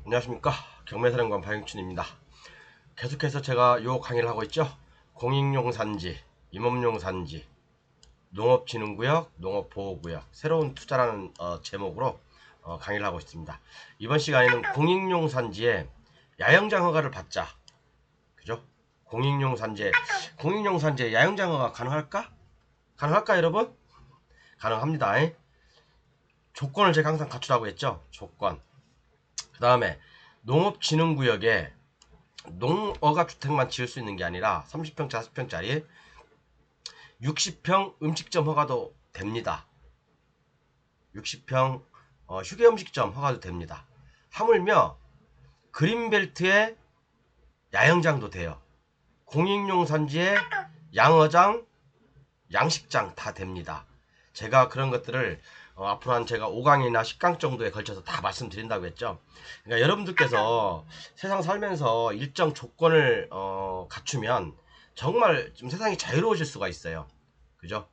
안녕하십니까, 경매사령관 박영춘입니다. 계속해서 제가 요 강의를 하고 있죠. 공익용 산지, 임업용 산지, 농업진흥구역, 농업보호구역, 새로운 투자라는 제목으로 강의를 하고 있습니다. 이번 시간에는 공익용 산지에 야영장 허가를 받자, 그죠? 공익용 산지에 야영장 허가 가능할까? 가능할까, 여러분? 가능합니다. 조건을 제가 항상 갖추라고 했죠. 조건. 그 다음에 농업진흥구역에 농어가 주택만 지을 수 있는 게 아니라 30평, 40평짜리 60평 음식점 허가도 됩니다. 60평 휴게 음식점 허가도 됩니다. 하물며 그린벨트에 야영장도 돼요. 공익용 산지에 양어장, 양식장 다 됩니다. 제가 그런 것들을 앞으로 한 제가 5강이나 10강 정도에 걸쳐서 다 말씀드린다고 했죠. 그러니까 여러분들께서 세상 살면서 일정 조건을 갖추면 정말 좀 세상이 자유로워질 수가 있어요. 그죠?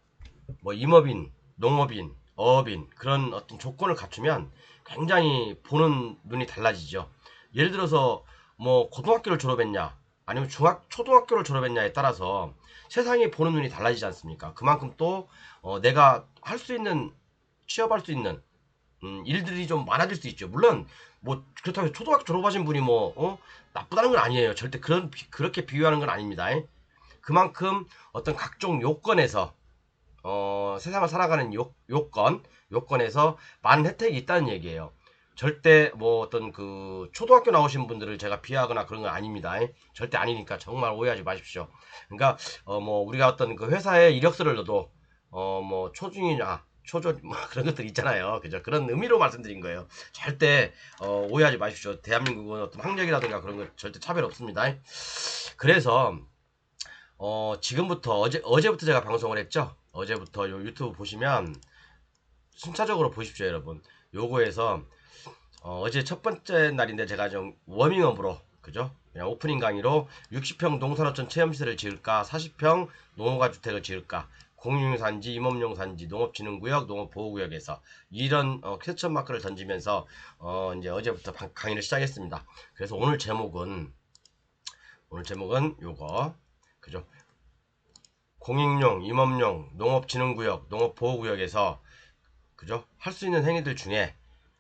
뭐 임업인, 농업인, 어업인 그런 어떤 조건을 갖추면 굉장히 보는 눈이 달라지죠. 예를 들어서 뭐 고등학교를 졸업했냐 아니면 초등학교를 졸업했냐에 따라서 세상이 보는 눈이 달라지지 않습니까? 그만큼 또 내가 할 수 있는 취업할 수 있는 일들이 좀 많아질 수 있죠. 물론 뭐 그렇다고 초등학교 졸업하신 분이 나쁘다는 건 아니에요. 절대 그렇게 비유하는 건 아닙니다. 그만큼 어떤 각종 요건에서 세상을 살아가는 요건에서 많은 혜택이 있다는 얘기예요. 절대 뭐 어떤 그 초등학교 나오신 분들을 제가 비하하거나 그런 건 아닙니다. 절대 아니니까 정말 오해하지 마십시오. 그러니까 뭐 우리가 어떤 그 회사에 이력서를 넣어도 뭐 초중이냐 초조 뭐 그런 것들 있잖아요. 그죠? 그런 의미로 말씀드린 거예요. 절대 오해하지 마십시오. 대한민국은 어떤 학력이라든가 그런 거 절대 차별 없습니다. 그래서 지금부터 어제부터 제가 방송을 했죠. 어제부터 요 유튜브 보시면 순차적으로 보십시오, 여러분. 요거에서 어제 첫 번째 날인데 제가 좀 워밍업으로 그죠? 그냥 오프닝 강의로 60평 농산어촌 체험시설을 지을까, 40평 농어가 주택을 지을까, 공유산지, 임업용산지, 농업진흥구역, 농업보호구역에서 이런 퀘스천 마크를 던지면서 이제 어제부터 강의를 시작했습니다. 그래서 오늘 제목은 요거 그죠? 공익용, 임업용, 농업진흥구역, 농업보호구역에서 그죠? 할 수 있는 행위들 중에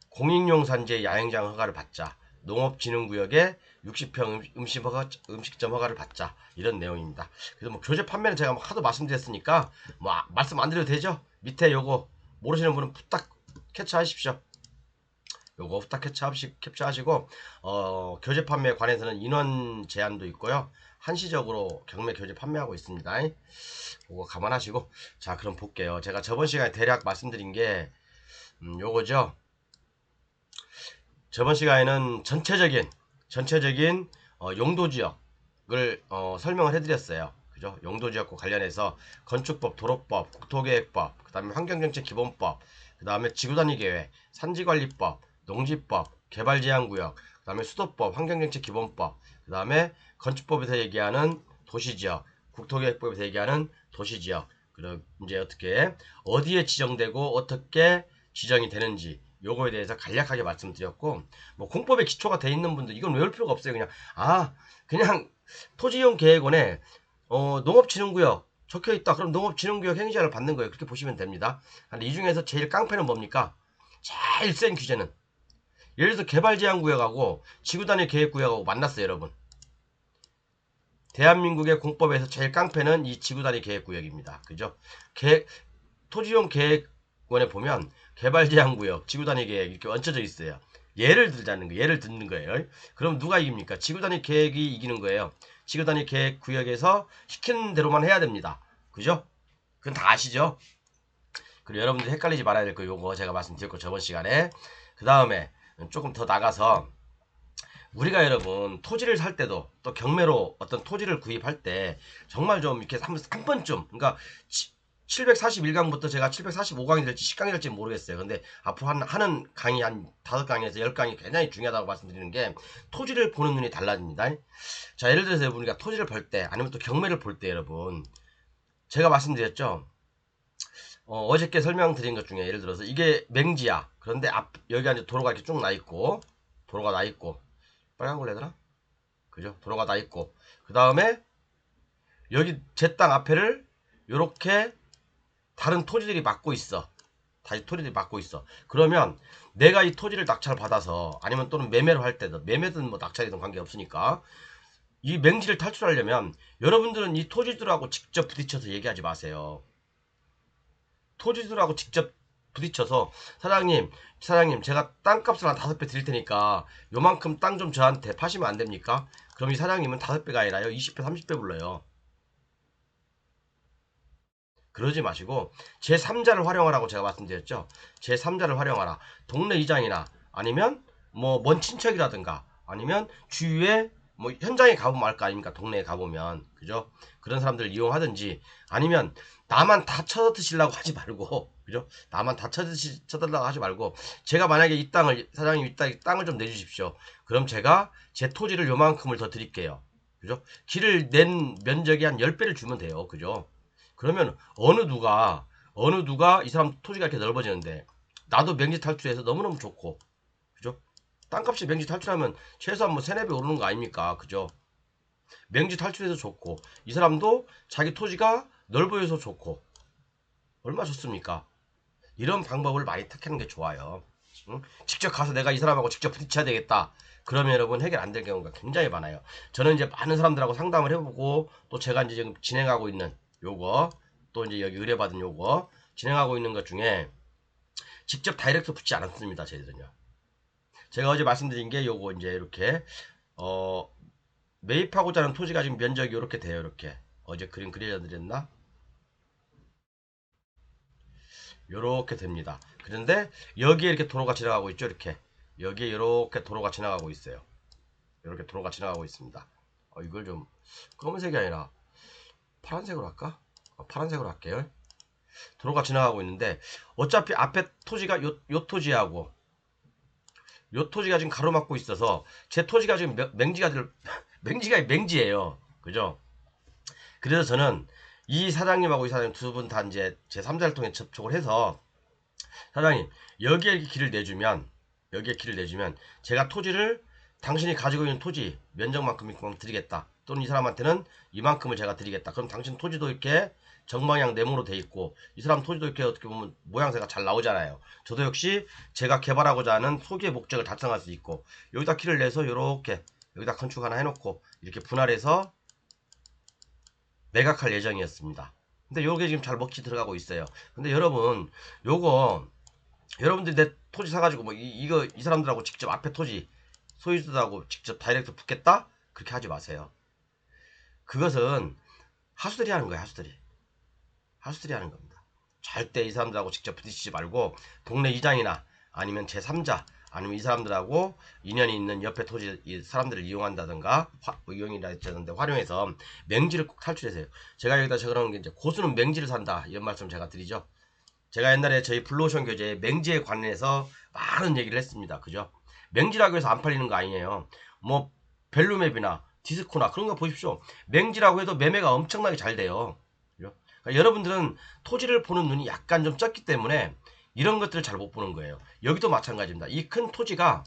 공익용 산지의 야영장 허가를 받자. 농업진흥구역에 60평 음식점 허가를 받자. 이런 내용입니다. 그래서 뭐 교재 판매는 제가 하도 말씀드렸으니까 뭐 말씀 안 드려도 되죠? 밑에 요거 모르시는 분은 후딱 캡처하십시오. 요거 후딱 캡처하시고 교재 판매에 관해서는 인원 제한도 있고요. 한시적으로 경매 교재 판매하고 있습니다. 그거 감안하시고 자 그럼 볼게요. 제가 저번 시간에 대략 말씀드린 게 요거죠. 저번 시간에는 전체적인 용도지역을 설명을 해드렸어요. 그죠? 용도지역과 관련해서 건축법, 도로법, 국토계획법, 그 다음에 환경정책기본법, 그 다음에 지구단위계획, 산지관리법, 농지법, 개발제한구역, 그 다음에 수도법, 환경정책기본법, 그 다음에 건축법에서 얘기하는 도시지역, 국토계획법에서 얘기하는 도시지역, 그리고 이제 어디에 지정되고 어떻게 지정이 되는지 요거에 대해서 간략하게 말씀드렸고 뭐 공법에 기초가 돼 있는 분들 이건 외울 필요가 없어요. 그냥 토지이용계획원에 농업진흥구역 적혀있다. 그럼 농업진흥구역 행위자를 받는 거예요. 그렇게 보시면 됩니다. 근데 이 중에서 제일 깡패는 뭡니까? 제일 센 규제는 예를 들어서 개발제한구역하고 지구단위 계획구역하고 만났어요, 여러분. 대한민국의 공법에서 제일 깡패는 이 지구단위 계획구역입니다. 그죠? 토지용 계획원에 보면 개발제한구역, 지구단위 계획 이렇게 얹혀져 있어요. 예를 듣는 거예요. 그럼 누가 이깁니까? 지구단위 계획이 이기는 거예요. 지구단위 계획 구역에서 시키는 대로만 해야 됩니다. 그죠? 그건 다 아시죠? 그리고 여러분들 헷갈리지 말아야 될 거 요거 제가 말씀드렸고 저번 시간에 그 다음에 조금 더 나가서 우리가 여러분 토지를 살 때도 또 경매로 어떤 토지를 구입할 때 정말 좀 이렇게 한 번쯤 그러니까 741강부터 제가 745강이 될지 10강이 될지 모르겠어요. 근데 앞으로 하는 강의 한 5강에서 10강이 굉장히 중요하다고 말씀드리는 게 토지를 보는 눈이 달라집니다. 자, 예를 들어서 우리가 토지를 볼 때 아니면 또 경매를 볼 때 여러분 제가 말씀드렸죠. 어저께 설명드린 것 중에 예를 들어서 이게 맹지야. 그런데 여기가 이제 도로가 이렇게 쭉 나 있고 빨간 걸로 해야 되나? 그죠? 도로가 다 있고 그 다음에 여기 제 땅 앞에를 요렇게 다른 토지들이 막고 있어. 다시 토지들이 막고 있어. 그러면 내가 이 토지를 낙찰 받아서 아니면 또는 매매를 할 때도 매매든 뭐 낙찰이든 관계없으니까 이 맹지를 탈출하려면 여러분들은 이 토지들하고 직접 부딪혀서 얘기하지 마세요. 토지들하고 직접 부딪혀서 사장님 제가 땅값을 한 5배 드릴 테니까 요만큼 땅 좀 저한테 파시면 안 됩니까? 그럼 이 사장님은 5배가 아니라요 20배 30배 불러요. 그러지 마시고 제3자를 활용하라고 제가 말씀드렸죠. 제3자를 활용하라. 동네 이장이나 아니면 뭐 먼 친척이라든가 아니면 주위에 뭐 현장에 가보면 알 거 아닙니까? 동네에 가보면 그죠? 그런 사람들을 이용하든지 아니면 나만 다 쳐드시려고 하지 말고 그죠? 나만 다 쳐달라고 하지 말고 제가 만약에 이 땅을 사장님 이 땅을 좀 내주십시오. 그럼 제가 제 토지를 요만큼을 더 드릴게요. 그죠? 길을 낸 면적이 한 10배를 주면 돼요. 그죠? 그러면 어느 누가 이 사람 토지가 이렇게 넓어지는데 나도 맹지 탈출해서 너무너무 좋고 그죠? 땅값이 맹지 탈출하면 최소한 뭐 3, 4배 오르는 거 아닙니까? 그죠? 맹지 탈출해서 좋고 이 사람도 자기 토지가 넓어져서 좋고 얼마 좋습니까? 이런 방법을 많이 택하는 게 좋아요. 응? 직접 가서 내가 이 사람하고 직접 부딪혀야 되겠다. 그러면 여러분 해결 안 될 경우가 굉장히 많아요. 저는 이제 많은 사람들하고 상담을 해보고 또 제가 이제 지금 진행하고 있는 요거 또 이제 여기 의뢰받은 요거 진행하고 있는 것 중에 직접 다이렉트 붙지 않았습니다. 저희들은요. 제가 어제 말씀드린 게 요거 이제 이렇게 매입하고자 하는 토지가 지금 면적이 이렇게 돼요. 이렇게 어제 그림 그려드렸나? 요렇게 됩니다. 그런데 여기에 이렇게 도로가 지나가고 있죠. 이렇게 여기에 이렇게 도로가 지나가고 있어요. 이렇게 도로가 지나가고 있습니다. 이걸 좀 검은색이 아니라 파란색으로 할까? 파란색으로 할게요. 도로가 지나가고 있는데 어차피 앞에 토지가 요 토지하고 요 토지가 지금 가로막고 있어서 제 토지가 지금 맹지가 맹지가 맹지예요. 그죠? 그래서 저는 이 사장님하고 이 사장님 두 분 다 이제 제 3자를 통해 접촉을 해서 사장님 여기에 길을 내주면 제가 토지를 당신이 가지고 있는 토지 면적만큼 드리겠다. 또는 이 사람한테는 이만큼을 제가 드리겠다. 그럼 당신 토지도 이렇게 정방향 네모로 돼 있고 이 사람 토지도 이렇게 어떻게 보면 모양새가 잘 나오잖아요. 저도 역시 제가 개발하고자 하는 소기의 목적을 달성할 수 있고 여기다 키를 내서 이렇게 여기다 건축 하나 해놓고 이렇게 분할해서 매각할 예정이었습니다. 근데 요게 지금 잘 먹히 들어가고 있어요. 근데 여러분 요거 여러분들이 내 토지 사가지고 뭐 이 사람들하고 직접 앞에 토지 소유주들하고 직접 다이렉트 붙겠다? 그렇게 하지 마세요. 그것은 하수들이 하는 거예요. 하수들이 하는 겁니다. 절대 이 사람들하고 직접 부딪히지 말고 동네 이장이나 아니면 제3자 아니면 이 사람들하고 인연이 있는 옆에 토지 이 사람들을 이용한다든가 이용이라 했는데 활용해서 맹지를 꼭 탈출하세요. 제가 여기다 적어놓은 게 이제 고수는 맹지를 산다 이런 말씀 제가 드리죠. 제가 옛날에 저희 블루오션 교재에 맹지에 관해서 많은 얘기를 했습니다. 그죠? 맹지라고 해서 안 팔리는 거 아니에요. 뭐 벨루맵이나 디스코나 그런 거 보십시오. 맹지라고 해도 매매가 엄청나게 잘 돼요. 그죠? 그러니까 여러분들은 토지를 보는 눈이 약간 좀 적기 때문에 이런 것들을 잘 못 보는 거예요. 여기도 마찬가지입니다. 이 큰 토지가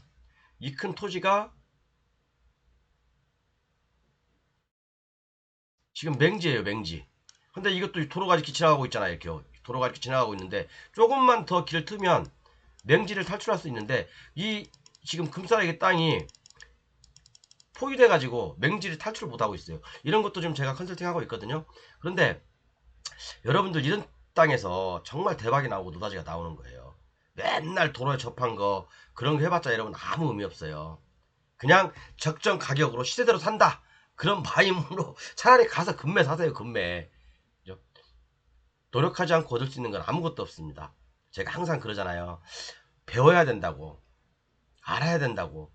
지금 맹지예요. 맹지. 근데 이것도 도로가 이렇게 지나가고 있잖아요. 이렇게 도로가 이렇게 지나가고 있는데 조금만 더 길을 트면 맹지를 탈출할 수 있는데 이 지금 금싸라기 땅이 포위돼 가지고 맹지를 탈출을 못하고 있어요. 이런 것도 지금 제가 컨설팅하고 있거든요. 그런데 여러분들 이런 땅에서 정말 대박이 나오고 노다지가 나오는 거예요. 맨날 도로에 접한 거 그런 거 해봤자 여러분 아무 의미 없어요. 그냥 적정 가격으로 시세대로 산다 그런 마음으로 차라리 가서 금매 사세요. 금매. 노력하지 않고 얻을 수 있는 건 아무것도 없습니다. 제가 항상 그러잖아요. 배워야 된다고. 알아야 된다고.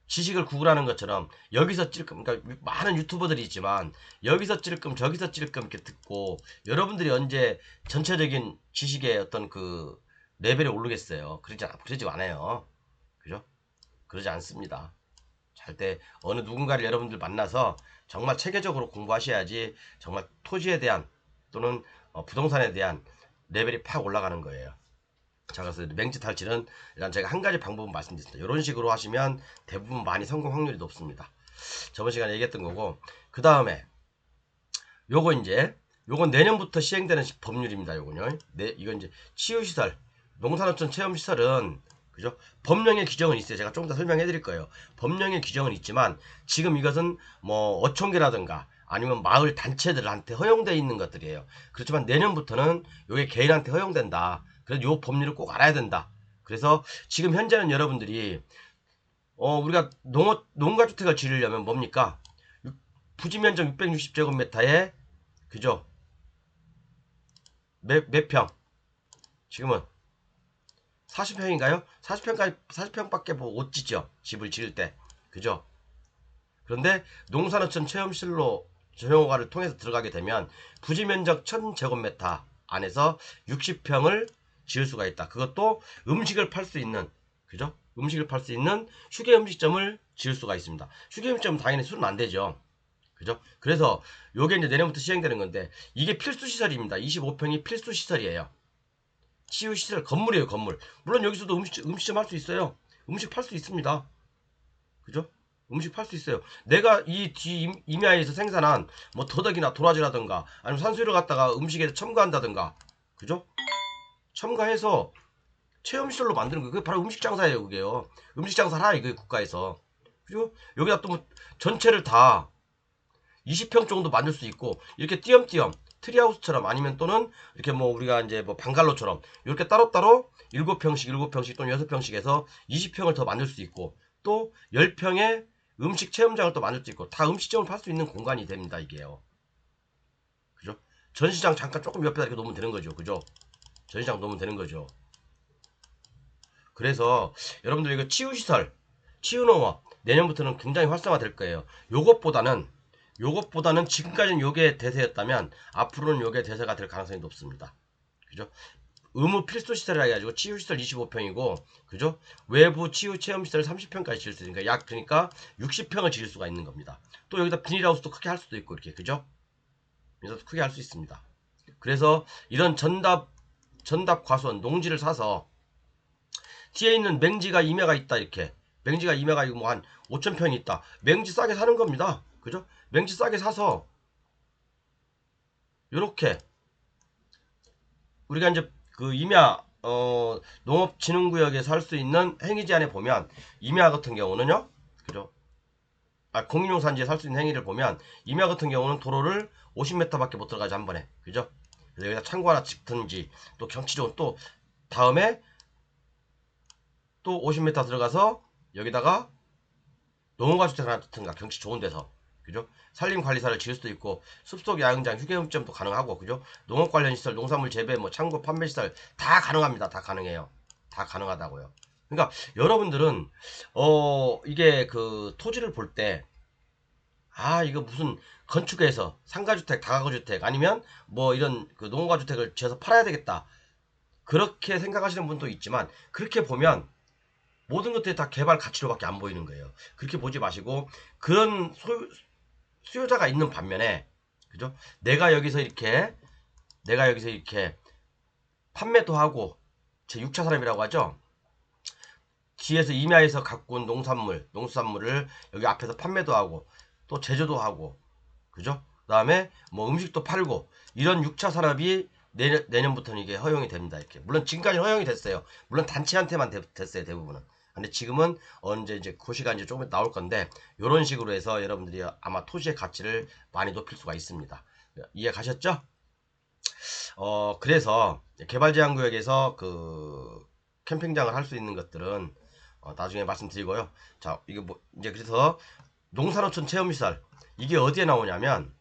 지식을 구글하는 것처럼 여기서 찔끔 그러니까 많은 유튜버들이 있지만 여기서 찔끔 저기서 찔끔 이렇게 듣고 여러분들이 언제 전체적인 지식의 어떤 그 레벨에 오르겠어요. 그러지 않아요. 그죠? 그러지 않습니다. 절대 어느 누군가를 여러분들 만나서 정말 체계적으로 공부하셔야지 정말 토지에 대한 또는 부동산에 대한 레벨이 팍 올라가는 거예요. 자, 그래서 맹지 탈취는 일단 제가 한 가지 방법은 말씀드렸습니다. 이런 식으로 하시면 대부분 많이 성공 확률이 높습니다. 저번 시간에 얘기했던 거고, 그 다음에 요거 이제 요건 내년부터 시행되는 법률입니다. 요건요. 네, 이건 이제 치유시설, 농산어촌 체험시설은 그죠? 법령의 규정은 있어요. 제가 조금 더 설명해 드릴 거예요. 법령의 규정은 있지만 지금 이것은 뭐 어촌계라든가 아니면 마을 단체들한테 허용되어 있는 것들이에요. 그렇지만 내년부터는 요게 개인한테 허용된다. 그래서 요 법률을 꼭 알아야 된다. 그래서 지금 현재는 여러분들이 우리가 농가주택을 지으려면 뭡니까? 부지면적 660제곱미터에 그죠? 몇 평? 지금은 40평인가요? 40평밖에 못 짓죠. 집을 지을 때. 그죠? 그런데 농산어촌 체험실로 전용허가를 통해서 들어가게 되면 부지면적 1000제곱미터 안에서 60평을 지을 수가 있다. 그것도 음식을 팔 수 있는, 그죠? 음식을 팔 수 있는 휴게 음식점을 지을 수가 있습니다. 휴게 음식점은 당연히 술은 안 되죠. 그죠? 그래서 요게 이제 내년부터 시행되는 건데 이게 필수 시설입니다. 25평이 필수 시설이에요. 치유 시설 건물이에요, 건물. 물론 여기서도 음식점 할 수 있어요. 음식 팔 수 있습니다. 그죠? 음식 팔 수 있어요. 내가 이 뒤 임야에서 생산한 뭐 더덕이나 도라지라든가 아니면 산수유를 갖다가 음식에 첨가한다든가, 그죠? 첨가해서 체험시설로 만드는 거, 그게 바로 음식 장사예요, 그게요. 음식 장사를 하라 이거예요, 국가에서. 그죠? 여기다 또 뭐 전체를 다 20평 정도 만들 수 있고 이렇게 띄엄띄엄 트리하우스처럼 아니면 또는 이렇게 뭐 우리가 이제 뭐 방갈로처럼 이렇게 따로따로 7평씩 7평씩 또는 6평씩 해서 20평을 더 만들 수 있고 또 10평의 음식 체험장을 또 만들 수 있고 다 음식점을 팔 수 있는 공간이 됩니다. 이게요. 그죠? 전시장 잠깐 조금 옆에다 이렇게 놓으면 되는 거죠. 그죠? 전시장 놓으면 되는 거죠. 그래서 여러분들 이거 치유시설, 치유농업 내년부터는 굉장히 활성화될 거예요. 요것보다는 지금까지는 요게 대세였다면 앞으로는 요게 대세가 될 가능성이 높습니다. 그죠? 의무 필수 시설이라 해가지고 치유시설 25평이고 그죠? 외부 치유 체험시설 30평까지 지을 수 있으니까 약 그러니까 60평을 지을 수가 있는 겁니다. 또 여기다 비닐하우스도 크게 할 수도 있고 이렇게 그죠? 그래서 크게 할 수 있습니다. 그래서 이런 전답 과수원 농지를 사서 뒤에 있는 맹지가 임야가 있다 이렇게 맹지가 임야가 뭐 한 5,000평이 있다. 맹지 싸게 사는 겁니다. 그죠? 맹지 싸게 사서 요렇게 우리가 이제 그 임야 농업진흥구역에서 할 수 있는 행위 제한에 보면 임야 같은 경우는요. 그죠? 공인용산지에 살 수 있는 행위를 보면 임야 같은 경우는 도로를 50m밖에 못 들어가지 한 번에. 그죠? 그래서 여기다 창고 하나 짓든지 또 경치 좋은 또 다음에 또 50m 들어가서 여기다가 농가주택 하나 짓든가 경치 좋은 데서 그죠? 산림관리사를 지을 수도 있고 숲속 야영장 휴게음점도 가능하고 그죠? 농업 관련 시설 농산물 재배 뭐 창고 판매 시설 다 가능합니다. 다 가능해요. 다 가능하다고요. 그러니까 여러분들은 이게 그 토지를 볼 때 이거 무슨 건축에서 상가주택 다가구주택 아니면 뭐 이런 그 농가주택을 지어서 팔아야 되겠다 그렇게 생각하시는 분도 있지만 그렇게 보면 모든 것들이 다 개발 가치로밖에 안 보이는 거예요. 그렇게 보지 마시고 그런 수요자가 있는 반면에 그죠? 내가 여기서 이렇게 판매도 하고 제 6차 산업이라고 하죠. 뒤에서 임야에서 갖고 온 농수산물을 여기 앞에서 판매도 하고 또 제조도 하고 그죠? 그다음에 뭐 음식도 팔고 이런 6차 산업이 내년부터는 이게 허용이 됩니다. 이렇게 물론 지금까지는 허용이 됐어요. 물론 단체한테만 됐어요. 대부분은. 근데 지금은 언제 이제 그 시간 이제 조금 나올 건데 이런 식으로 해서 여러분들이 아마 토지의 가치를 많이 높일 수가 있습니다. 이해 가셨죠? 그래서 개발제한구역에서 그 캠핑장을 할 수 있는 것들은 나중에 말씀드리고요. 자, 이게 뭐 이제 그래서 농산어촌 체험시설 이게 어디에 나오냐면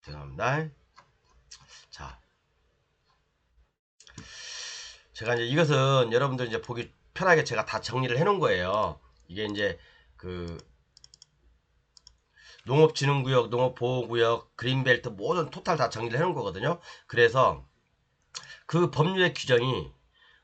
죄송합니다. 자, 제가 이제 이것은 여러분들 이제 보기 편하게 제가 다 정리를 해 놓은 거예요. 이게 이제 그 농업진흥구역, 농업보호구역, 그린벨트 모든 토탈 다 정리를 해 놓은 거거든요. 그래서 그 법률의 규정이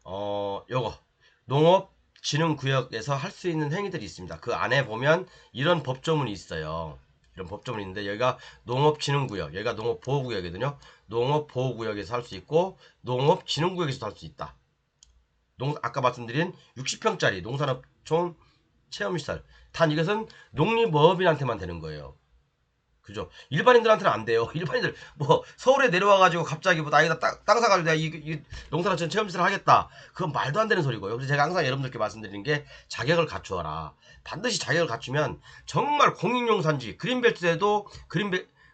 요거 농업진흥구역에서 할 수 있는 행위들이 있습니다. 그 안에 보면 이런 법조문이 있어요. 그런 법조문이 있는데 여기가 농업진흥구역, 여기가 농업보호구역이거든요. 농업보호구역에서 할 수 있고 농업진흥구역에서도 할 수 있다. 아까 말씀드린 60평짜리 농산업촌 체험시설. 단 이것은 농림어업인한테만 되는 거예요. 그죠? 일반인들한테는 안 돼요. 일반인들 뭐 서울에 내려와가지고 갑자기 뭐 나이다 땅 사가지고 내가 이 농산업촌 체험시설 하겠다. 그건 말도 안 되는 소리고요. 그래서 제가 항상 여러분들께 말씀드리는 게 자격을 갖추어라. 반드시 자격을 갖추면 정말 공익용산지 그린벨트에도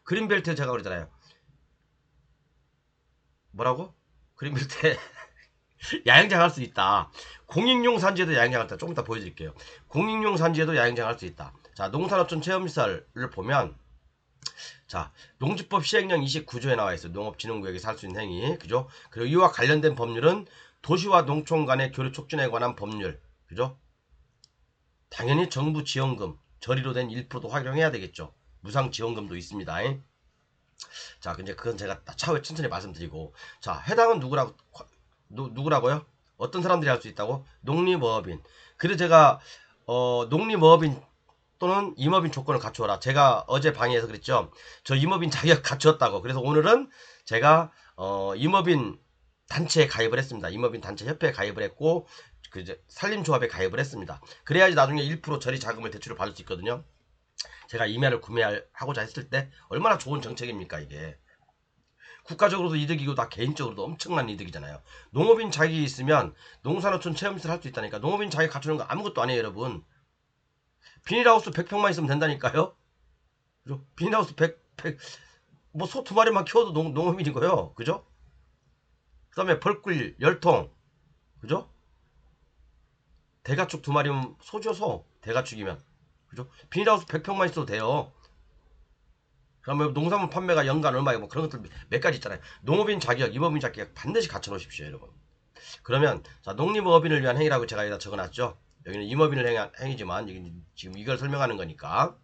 그린벨트 제가 그러잖아요. 뭐라고? 그린벨트에 야영장 할 수 있다. 공익용 산지에도 야영장 할 수 있다. 조금 이따 보여드릴게요. 공익용 산지에도 야영장 할 수 있다. 자, 농산업촌 체험시설을 보면 자, 농지법 시행령 29조에 나와 있어요. 농업진흥구역에서 할 수 있는 행위. 그죠? 그리고 이와 관련된 법률은 도시와 농촌 간의 교류 촉진에 관한 법률. 그죠? 당연히 정부 지원금, 저리로 된 1%도 활용해야 되겠죠. 무상 지원금도 있습니다. 자, 근데 그건 제가 차후에 천천히 말씀드리고. 자, 해당은 누구라고요? 어떤 사람들이 할 수 있다고? 농림어업인. 그래서 제가 농림어업인 또는 임업인 조건을 갖추어라. 제가 어제 방에서 그랬죠. 저 임업인 자격 갖추었다고. 그래서 오늘은 제가 임업인 단체에 가입을 했습니다. 임업인 단체 협회에 가입을 했고 그 이제 산림조합에 가입을 했습니다. 그래야지 나중에 1% 저리 자금을 대출을 받을 수 있거든요. 제가 임야를 구매하고자 했을 때 얼마나 좋은 정책입니까 이게. 국가적으로도 이득이고 다 개인적으로도 엄청난 이득이잖아요. 농업인 자격이 있으면 농산어촌 체험시설 할 수 있다니까. 농업인 자격 갖추는 거 아무것도 아니에요 여러분. 비닐하우스 100평만 있으면 된다니까요. 그죠? 비닐하우스 100 뭐 소 2마리만 키워도 농업인이고요. 그죠? 그 다음에 벌꿀 10통. 그죠? 대가축 2마리면 소죠 소. 대가축이면. 그죠? 비닐하우스 100평만 있어도 돼요. 그러면 농산물 판매가 연간 얼마에 뭐 그런 것들 몇 가지 있잖아요. 농업인 자격, 임업인 자격 반드시 갖춰 놓으십시오, 여러분. 그러면 자, 농림어업인을 위한 행위라고 제가 여기다 적어놨죠. 여기는 임업인을 행한 행위지만 지금 이걸 설명하는 거니까.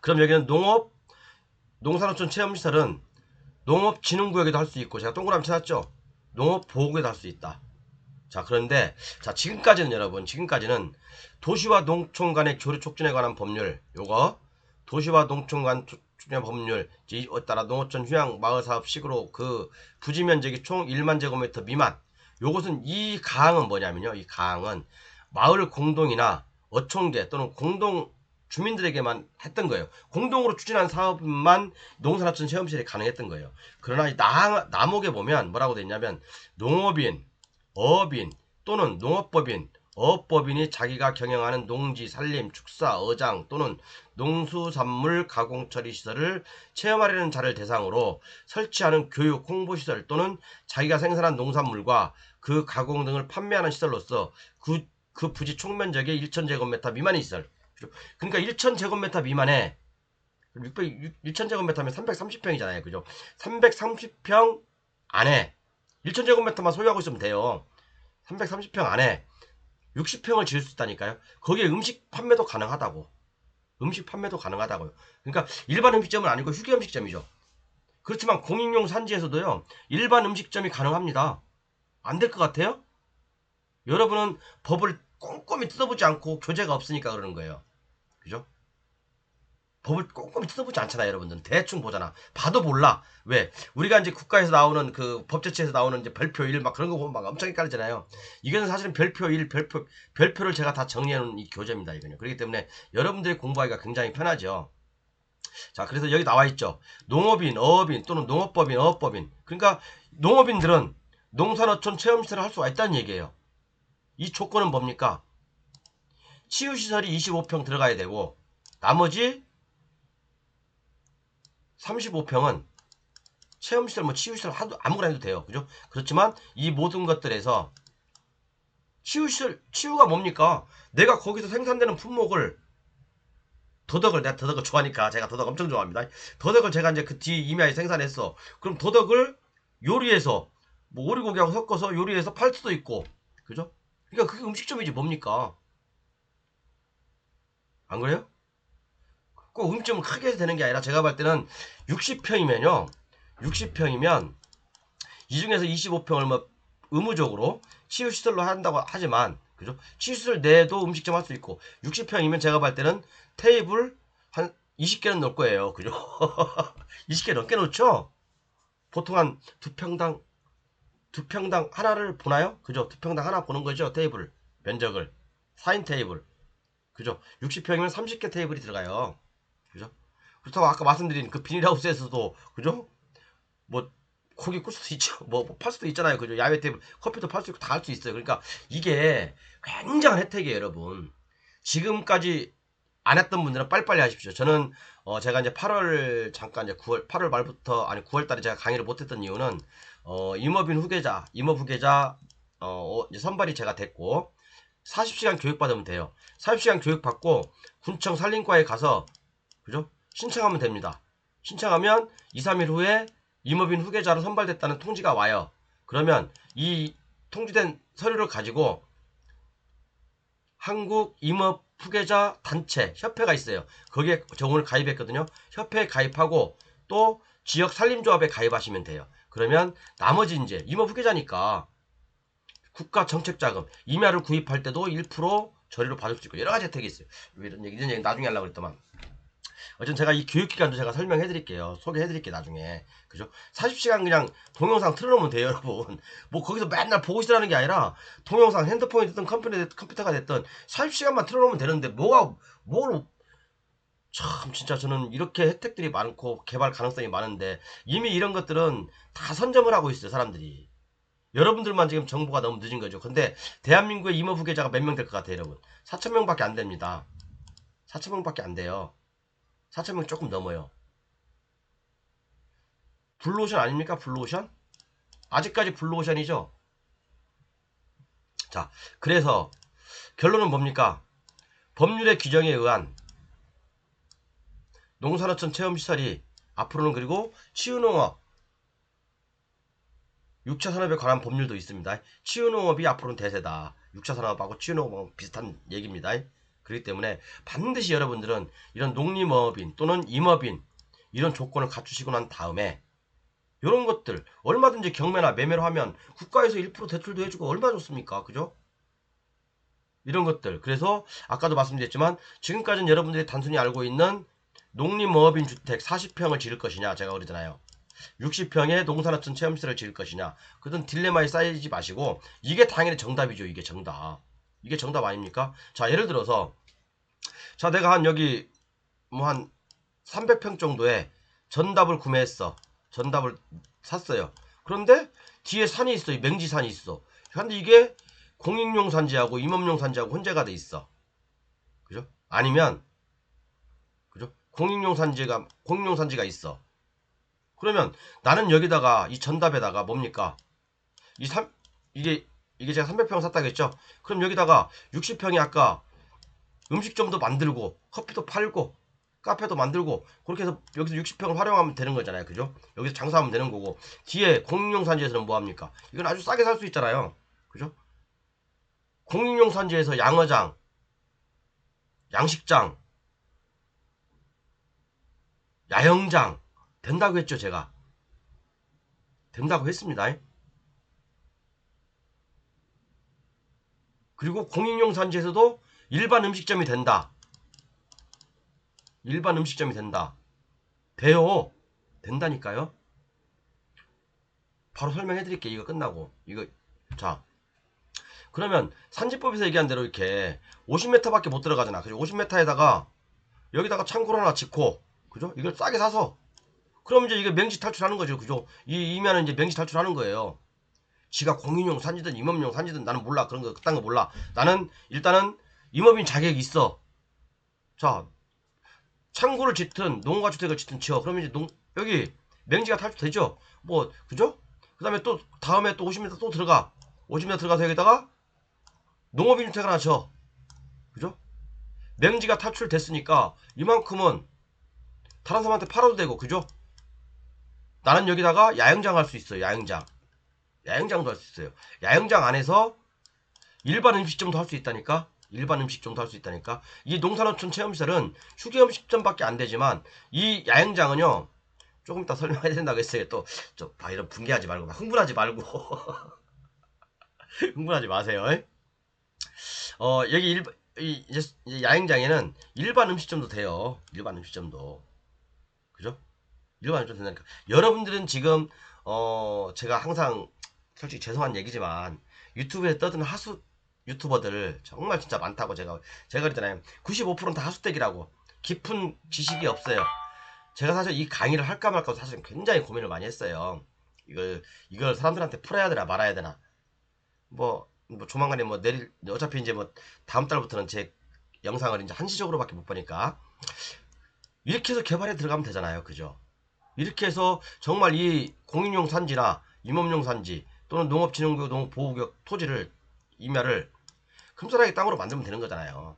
그럼 여기는 농산어촌 체험시설은 농업진흥구역에도 할 수 있고 제가 동그라미 쳐놨죠. 농업보호구역에도 할 수 있다. 자, 그런데 자 지금까지는 여러분 지금까지는 도시와 농촌 간의 교류 촉진에 관한 법률 요거 도시와 농촌 간 촉진 법률 따라 농어촌 휴양 마을사업식으로 그 부지면적이 총 1만 제곱미터 미만 요것은 이 가항은 뭐냐면요. 이 가항은 마을 공동이나 어촌계 또는 공동 주민들에게만 했던 거예요. 공동으로 추진한 사업만 농산어촌 체험시설이 가능했던 거예요. 그러나 이 남옥에 보면 뭐라고 돼 있냐면 농업인, 어업인 또는 농업법인, 어업법인이 자기가 경영하는 농지, 산림, 축사, 어장 또는 농수산물 가공처리 시설을 체험하려는 자를 대상으로 설치하는 교육, 홍보시설 또는 자기가 생산한 농산물과 그 가공 등을 판매하는 시설로서 그 부지 총면적의 1000제곱미터 미만의 시설. 그러니까 1000제곱미터 미만에 1000제곱미터면 330평이잖아요. 그죠? 330평 안에 1000제곱미터만 소유하고 있으면 돼요. 330평 안에 60평을 지을 수 있다니까요. 거기에 음식 판매도 가능하다고. 음식 판매도 가능하다고요. 그러니까 일반 음식점은 아니고 휴게 음식점이죠. 그렇지만 공익용 산지에서도요. 일반 음식점이 가능합니다. 안 될 것 같아요? 여러분은 법을 꼼꼼히 뜯어보지 않고 교재가 없으니까 그러는 거예요. 그죠? 법을 꼼꼼히 뜯어보지 않잖아, 여러분들은. 대충 보잖아. 봐도 몰라. 왜? 우리가 이제 국가에서 나오는 그 법제처에서 나오는 이제 별표 1 막 그런 거 보면 막 엄청 헷갈리잖아요. 이거는 사실은 별표 1, 별표를 제가 다 정리해놓은 이 교재입니다, 이거는. 그렇기 때문에 여러분들이 공부하기가 굉장히 편하죠. 자, 그래서 여기 나와 있죠. 농업인, 어업인 또는 농업법인, 어업법인. 그러니까 농업인들은 농산어촌 체험시설을 할 수가 있다는 얘기예요. 이 조건은 뭡니까? 치유시설이 25평 들어가야 되고 나머지 35평은 체험시설 뭐 치유시설 아무거나 해도 돼요. 그죠? 그렇지만 이 모든 것들에서 치유가 뭡니까? 내가 거기서 생산되는 품목을 내가 더덕을 좋아하니까 제가 더덕 엄청 좋아합니다. 더덕을 제가 이제 그 뒤 임야에 생산했어. 그럼 더덕을 요리해서 뭐 오리고기하고 섞어서 요리해서 팔 수도 있고 그죠? 그러니까 그게 음식점이지 뭡니까? 안 그래요? 꼭 음식점을 크게 해서 되는 게 아니라 제가 볼 때는 60평이면요. 60평이면 이 중에서 25평을 뭐 의무적으로 치유시설로 한다고 하지만 그죠? 치유시설 내에도 음식점 할 수 있고 60평이면 제가 볼 때는 테이블 한 20개는 넣을 거예요. 그죠? 20개 넘게 넣죠? 보통 한 두 평당 하나를 보나요? 그죠? 두 평당 하나 보는 거죠. 테이블 면적을 4인 테이블 그죠? 60평이면 30개 테이블이 들어가요. 그죠? 그렇다고 아까 말씀드린 그 비닐하우스에서도 그죠? 뭐 고기 꿀 수도 있죠. 뭐 팔 수도 있잖아요. 그죠? 야외 테이블 커피도 팔 수 있고 다 할 수 있어요. 그러니까 이게 굉장한 혜택이에요, 여러분. 지금까지 안 했던 분들은 빨리빨리 하십시오. 저는 제가 이제 8월 잠깐 이제 8월 말부터 아니 9월 달에 제가 강의를 못 했던 이유는 임업 후계자 이제 선발이 제가 됐고 40시간 교육 받으면 돼요. 40시간 교육 받고 군청 산림과에 가서 그죠? 신청하면 됩니다. 신청하면 2, 3일 후에 임업인 후계자로 선발됐다는 통지가 와요. 그러면 이 통지된 서류를 가지고 한국 임업 후계자 단체 협회가 있어요. 거기에 저 오늘 가입했거든요. 협회에 가입하고 또 지역 산림조합에 가입하시면 돼요. 그러면 나머지 이제 임업 후계자니까 국가 정책자금 임야를 구입할 때도 1% 저리로 받을 수 있고 여러 가지 혜택이 있어요. 이런 얘기 나중에 하려고 그랬더만. 어쨌든 제가 이 교육기간도 제가 설명해 드릴게요. 소개해 드릴게요, 나중에. 그죠? 40시간 그냥 동영상 틀어놓으면 돼요, 여러분. 뭐 거기서 맨날 보고 있으라는 게 아니라 동영상 핸드폰이 됐든 컴퓨터가 됐든 40시간만 틀어놓으면 되는데 참 진짜 저는 이렇게 혜택들이 많고 개발 가능성이 많은데 이미 이런 것들은 다 선점을 하고 있어요, 사람들이. 여러분들만 지금 정보가 너무 늦은 거죠. 근데 대한민국의 임업 후계자가 몇 명 될 것 같아요, 여러분? 4,000명밖에 안 됩니다. 4,000명밖에 안 돼요. 4,000명 조금 넘어요. 블루오션 아닙니까? 블루오션? 아직까지 블루오션이죠? 자, 그래서 결론은 뭡니까? 법률의 규정에 의한 농산어촌 체험시설이 앞으로는 그리고 치유농업, 6차 산업에 관한 법률도 있습니다. 치유농업이 앞으로는 대세다. 6차 산업하고 치유농업하고 비슷한 얘기입니다. 그렇기 때문에 반드시 여러분들은 이런 농림업인 또는 임업인 이런 조건을 갖추시고 난 다음에 이런 것들 얼마든지 경매나 매매로 하면 국가에서 1% 대출도 해주고 얼마나 좋습니까? 그죠? 이런 것들 그래서 아까도 말씀드렸지만 지금까지는 여러분들이 단순히 알고 있는 농림어업인 주택 40평을 지을 것이냐 제가 그러잖아요. 60평의 농산어촌 체험시설을 지을 것이냐 그런 딜레마에 쌓이지 마시고 이게 당연히 정답이죠. 이게 정답. 이게 정답 아닙니까? 자 예를 들어서 자 내가 한 여기 뭐 한 300평 정도의 전답을 구매했어. 전답을 샀어요. 그런데 뒤에 산이 있어. 맹지산이 있어. 근데 이게 공익용 산지하고 임업용 산지하고 혼재가 돼 있어. 그죠? 아니면 그죠? 공익용 산지가 있어. 그러면 나는 여기다가 이 전답에다가 뭡니까? 이 삼 이게 제가 300평 샀다겠죠? 그럼 여기다가 60평이 아까 음식점도 만들고 커피도 팔고 카페도 만들고 그렇게 해서 여기서 60평을 활용하면 되는 거잖아요. 그죠? 여기서 장사하면 되는 거고 뒤에 공익용 산지에서는 뭐 합니까? 이건 아주 싸게 살 수 있잖아요. 그죠? 공익용 산지에서 양어장, 양식장, 야영장 된다고 했죠, 제가. 된다고 했습니다. 그리고 공익용 산지에서도 일반 음식점이 된다. 일반 음식점이 된다. 돼요. 된다니까요. 바로 설명해 드릴게요. 이거 끝나고. 이거 자. 그러면 산지법에서 얘기한 대로 이렇게 50m밖에 못 들어가잖아. 그죠? 50m에다가 여기다가 창고를 하나 짓고 그죠? 이걸 싸게 사서 그럼 이제 이게 맹지 탈출하는 거죠. 그죠? 이 이면은 이제 맹지 탈출하는 거예요. 지가 공인용 산지든 임업용 산지든 나는 몰라. 그런 거 그딴 거 몰라. 나는 일단은 임업인 자격이 있어. 자, 창고를 짓든 농가주택을 짓든 지어. 그러면 이제 여기 맹지가 탈출되죠. 뭐 그죠? 그다음에 또 다음에 또 50m 또 들어가. 50m 들어가서 여기다가 농업인 주택을 하나 쳐. 그죠? 맹지가 탈출됐으니까 이만큼은 다른 사람한테 팔아도 되고 그죠? 나는 여기다가 야영장 할 수 있어요. 야영장. 야영장도 할 수 있어요. 야영장 안에서 일반 음식점도 할 수 있다니까. 일반 음식점도 할 수 있다니까. 이 농산어촌 체험시설은 휴게 음식점밖에 안 되지만 이 야영장은요. 조금 이따 설명해야 된다고 했어요. 또 이런 분개하지 말고 흥분하지 말고 흥분하지 마세요. 여기 이제 야행장에는 일반 음식점도 돼요. 일반 음식점도. 그죠? 일반 음식점 된다니까. 여러분들은 지금 제가 항상 솔직히 죄송한 얘기지만 유튜브에 떠드는 하수 유튜버들 정말 진짜 많다고 제가 그랬잖아요. 95%는 다 하수댁이라고. 깊은 지식이 없어요. 제가 사실 이 강의를 할까 말까 사실 굉장히 고민을 많이 했어요. 이걸 사람들한테 풀어야 되나 말아야 되나. 뭐 조만간에 뭐 내릴 어차피 이제 뭐 다음 달부터는 제 영상을 이제 한시적으로밖에 못 보니까 이렇게 해서 개발에 들어가면 되잖아요. 그죠? 이렇게 해서 정말 이 공인용 산지나 임업용 산지 또는 농업진흥구역, 농업보호구역 토지를 임야를 금손하게 땅으로 만들면 되는 거잖아요.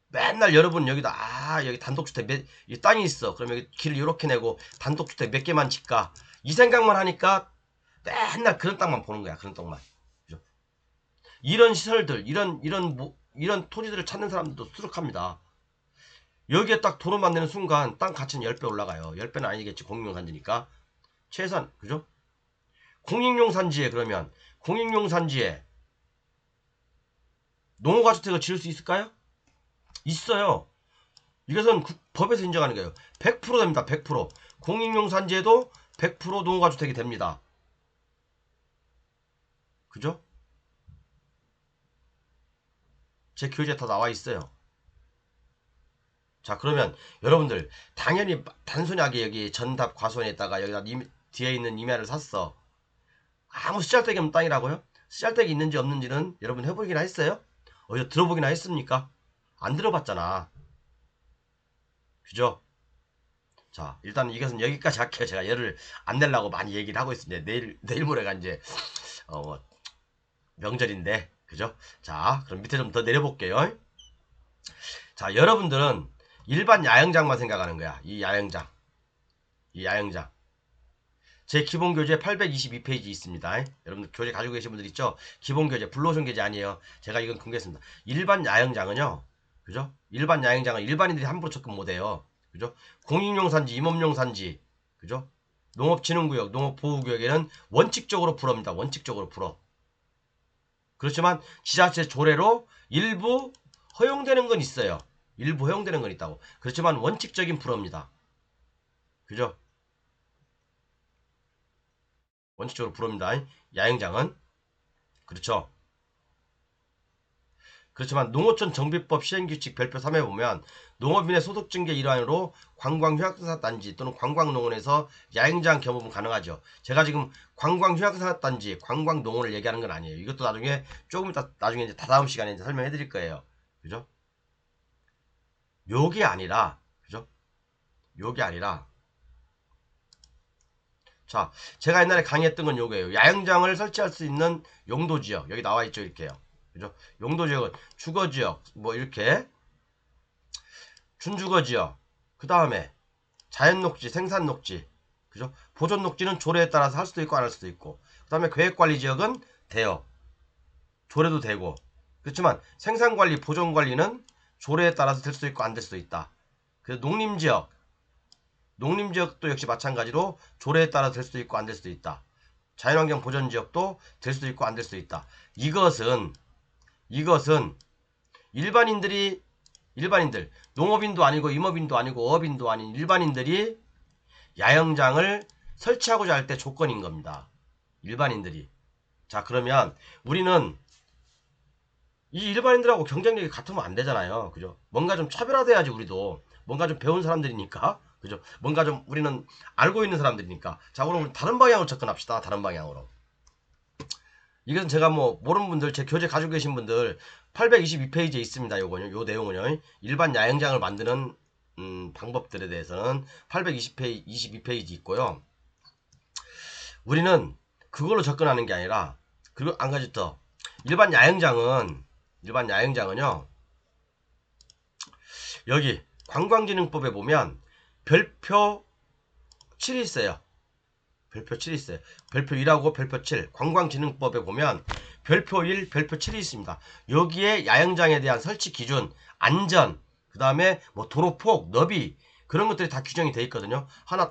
맨날 여러분 여기다 여기 단독주택 이 땅이 있어. 그럼 여기 길을 이렇게 내고 단독주택 몇 개만 짓까 이 생각만 하니까 맨날 그런 땅만 보는 거야. 그런 땅만. 그죠? 이런 시설들 이런 토지들을 찾는 사람들도 수록합니다. 여기에 딱 도로 만드는 순간 땅 가치는 10배 올라가요. 10배는 아니겠지. 공인용 산지니까. 최소한 그죠? 공인용 산지에 그러면 공인용 산지에 농어가주택을 지을 수 있을까요? 있어요. 이것은 법에서 인정하는 거예요. 100% 됩니다. 100%. 공인용 산지에도 100% 농어가주택이 됩니다. 그죠? 제 교재에 다 나와 있어요. 자, 그러면 여러분들 당연히 단순하게 여기 전답 과수원에다가 여기다 뒤에 있는 임야를 샀어. 아무 쓰잘데기 없는 땅이라고요? 쓰잘데기 있는지 없는지는 여러분 해보기나 했어요? 어디서 들어보기나 했습니까? 안 들어봤잖아. 그죠? 자, 일단 이것은 여기까지 할게요. 제가 열을 안 내려고 많이 얘기를 하고 있습니다. 내일 모레가 이제 뭐 명절인데, 그죠? 자, 그럼 밑에 좀 더 내려볼게요. 자, 여러분들은 일반 야영장만 생각하는 거야. 이 야영장. 이 야영장. 제 기본 교재 822페이지 있습니다. 여러분들 교재 가지고 계신 분들 있죠? 기본 교재, 블루오션 교재 아니에요. 제가 이건 공개했습니다. 일반 야영장은요. 그죠? 일반 야영장은 일반인들이 함부로 접근 못해요. 그죠? 공인용 산지, 임업용 산지. 그죠? 농업진흥구역, 농업보호구역에는 원칙적으로 불어입니다. 원칙적으로 불어. 그렇지만 지자체 조례로 일부 허용되는 건 있어요. 일부 허용되는 건 있다고. 그렇지만 원칙적인 불어입니다. 그죠? 원칙적으로 불어입니다. 야영장은. 그렇죠. 그렇지만 농어촌 정비법 시행규칙 별표 3에 보면 농업인의 소득증계 일환으로 관광휴양산업단지 또는 관광농원에서 야영장 겸업은 가능하죠. 제가 지금 관광휴양산업단지, 관광농원을 얘기하는 건 아니에요. 이것도 나중에 조금 이따 나중에 이제 다다음 시간에 이제 설명해 드릴 거예요. 그죠? 요게 아니라 그죠? 요게 아니라 자, 제가 옛날에 강의했던 건 요거예요. 야영장을 설치할 수 있는 용도지역 여기 나와 있죠. 이렇게요. 그죠? 용도지역은 주거지역 뭐 이렇게 준주거지역 그 다음에 자연녹지 생산녹지 그죠? 보존녹지는 조례에 따라서 할 수도 있고 안 할 수도 있고 그 다음에 계획관리지역은 돼요. 조례도 되고 그렇지만 생산관리 보존관리는 조례에 따라서 될 수도 있고 안 될 수도 있다. 그래서 농림지역도 역시 마찬가지로 조례에 따라 될 수도 있고 안 될 수도 있다. 자연환경 보전지역도 될 수도 있고 안 될 수도 있다. 이것은 일반인들 농업인도 아니고 임업인도 아니고 어업인도 아닌 일반인들이 야영장을 설치하고자 할 때 조건인 겁니다. 일반인들이. 자, 그러면 우리는 이 일반인들하고 경쟁력이 같으면 안 되잖아요. 그죠? 뭔가 좀 차별화돼야지 우리도. 뭔가 좀 배운 사람들이니까. 그죠? 뭔가 좀 우리는 알고 있는 사람들이니까. 자, 그럼 우리 다른 방향으로 접근합시다. 다른 방향으로. 이것은 제가 뭐 모르는 분들 제 교재 가지고 계신 분들 822페이지에 있습니다. 요거요. 요 내용은요. 일반 야영장을 만드는 방법들에 대해서는 822페이지 있고요. 우리는 그걸로 접근하는 게 아니라 그리고 한 가지 더 일반 야영장은요. 여기 관광진흥법에 보면 별표 7이 있어요. 별표 7이 있어요. 별표 1하고 별표 7. 관광진흥법에 보면 별표 1, 별표 7이 있습니다. 여기에 야영장에 대한 설치 기준, 안전, 그 다음에 뭐 도로폭, 너비 그런 것들이 다 규정이 되어 있거든요. 하나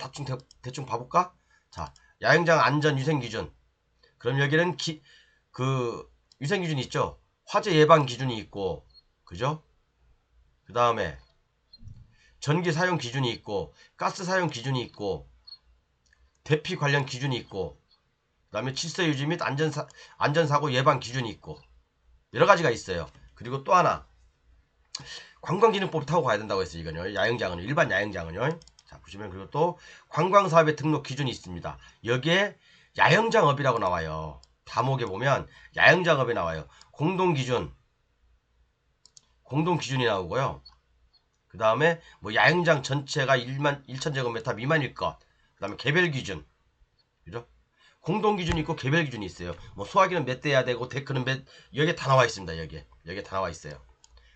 대충 봐볼까? 자, 야영장 안전 위생 기준. 그럼 여기는 그 위생 기준이 있죠. 화재 예방 기준이 있고, 그죠? 그 다음에 전기 사용 기준이 있고, 가스 사용 기준이 있고, 대피 관련 기준이 있고, 그 다음에 질서 유지 및 안전사고 예방 기준이 있고, 여러 가지가 있어요. 그리고 또 하나, 관광진흥법을 타고 가야 된다고 했어요. 이건요. 야영장은, 일반 야영장은요. 자, 보시면, 그리고 또 관광사업의 등록 기준이 있습니다. 여기에 야영장업이라고 나와요. 다목에 보면 야영장업이 나와요. 공동기준이 나오고요. 그 다음에 뭐 야영장 전체가 1,000제곱미터 미만일 것. 그 다음에 개별 기준. 그죠? 공동 기준이 있고 개별 기준이 있어요. 뭐 소화기는 몇 대 해야 되고 데크는 여기에 다 나와 있습니다. 여기에 다 나와 있어요.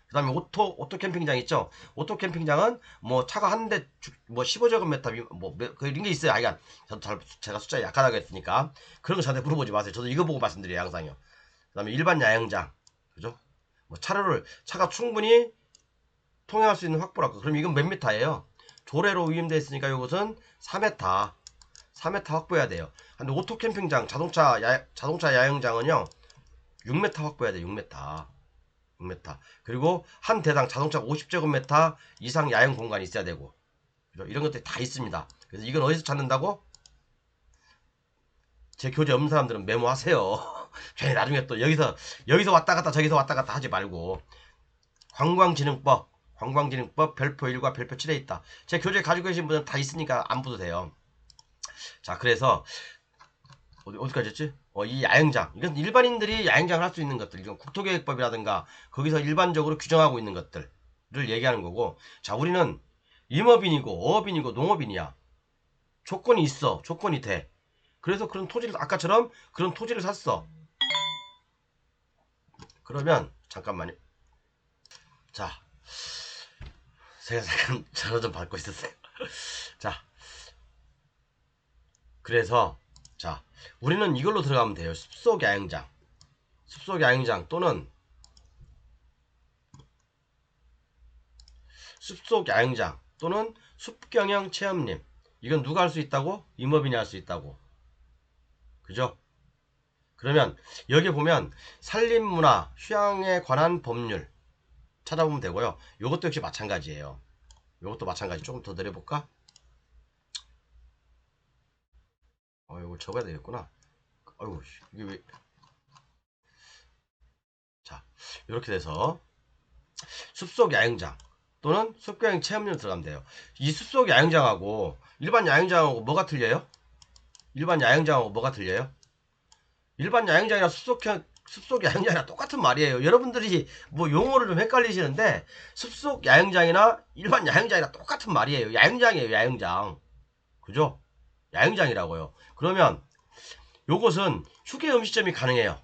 그 다음에 오토 캠핑장 있죠? 오토 캠핑장은 뭐 차가 한 대, 뭐 15제곱미터, 이런 게 있어요. 하여간, 제가 숫자 약하다고 했으니까. 그런 거 저한테 물어보지 마세요. 저도 이거 보고 말씀드려요, 항상요. 그 다음에 일반 야영장. 그죠? 뭐 차가 충분히 통행할 수 있는 확보라고. 그럼 이건 몇 미터예요? 조례로 위임되어 있으니까 이것은 4m. 4m 확보해야 돼요. 근데 오토 캠핑장, 자동차 야영장은요, 6m 확보해야 돼요, 6m. 6m. 그리고 한 대당 자동차 50제곱미터 이상 야영 공간이 있어야 되고. 이런 것들이 다 있습니다. 그래서 이건 어디서 찾는다고? 제 교재 없는 사람들은 메모하세요. 괜히 나중에 또 여기서 왔다 갔다 저기서 왔다 갔다 하지 말고. 관광진흥법 별표 1과 별표 7에 있다. 제 교재 가지고 계신 분은 다 있으니까 안 보도 돼요. 자, 그래서 어디까지 했지? 이 야영장. 이건 일반인들이 야영장을 할 수 있는 것들. 이건 국토계획법이라든가 거기서 일반적으로 규정하고 있는 것들을 얘기하는 거고. 자, 우리는 임업인이고 어업인이고 농업인이야. 조건이 있어. 조건이 돼. 그래서 그런 토지를 아까처럼 그런 토지를 샀어. 그러면 잠깐만요. 자, 제가 잠깐 전화 좀 받고 있었어요. 자, 그래서 자, 우리는 이걸로 들어가면 돼요. 숲속 야영장 또는 숲경영 체험림. 이건 누가 할 수 있다고? 임업인이 할 수 있다고. 그죠? 그러면 여기 보면 산림문화, 휴양에 관한 법률 찾아보면 되고요. 이것도 역시 마찬가지예요. 이것도 마찬가지. 조금 더 내려볼까? 이거 적어야 되겠구나. 아이고, 이게 왜. 자, 이렇게 돼서 숲속 야영장 또는 숲경영 체험료 들어가면 돼요. 이 숲속 야영장하고 일반 야영장하고 뭐가 틀려요? 일반 야영장이랑 숲속 야영장이랑 똑같은 말이에요. 여러분들이 뭐 용어를 좀 헷갈리시는데 숲속 야영장이나 일반 야영장이랑 똑같은 말이에요. 야영장이에요, 야영장. 그죠? 야영장이라고요. 그러면 요것은 휴게 음식점이 가능해요.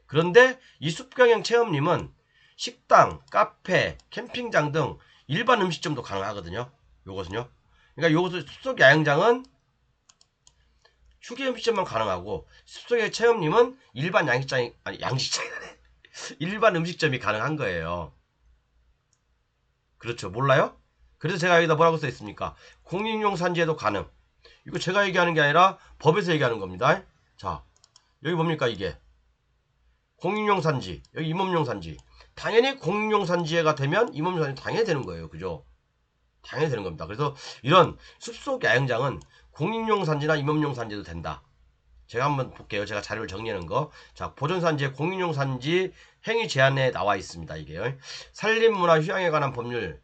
그런데 이 숲경영 체험님은 식당, 카페, 캠핑장 등 일반 음식점도 가능하거든요. 요것은요. 그러니까 요것은 숲속 야영장은 휴게 음식점만 가능하고 숲속의 체험님은 일반 양식장이네. 일반 음식점이 가능한 거예요. 그렇죠. 몰라요? 그래서 제가 여기다 뭐라고 써 있습니까? 공익용 산지에도 가능. 이거 제가 얘기하는 게 아니라 법에서 얘기하는 겁니다. 자, 여기 뭡니까 이게? 공익용 산지, 여기 임업용 산지. 당연히 공익용 산지가 되면 임업용 산지 당연히 되는 거예요. 그죠? 당연히 되는 겁니다. 그래서 이런 숲속 야영장은 공익용 산지나 임업용 산지도 된다. 제가 한번 볼게요. 제가 자료를 정리하는 거. 자, 보존산지의 공인용 산지 행위 제한에 나와 있습니다. 이게요. 산림문화 휴양에 관한 법률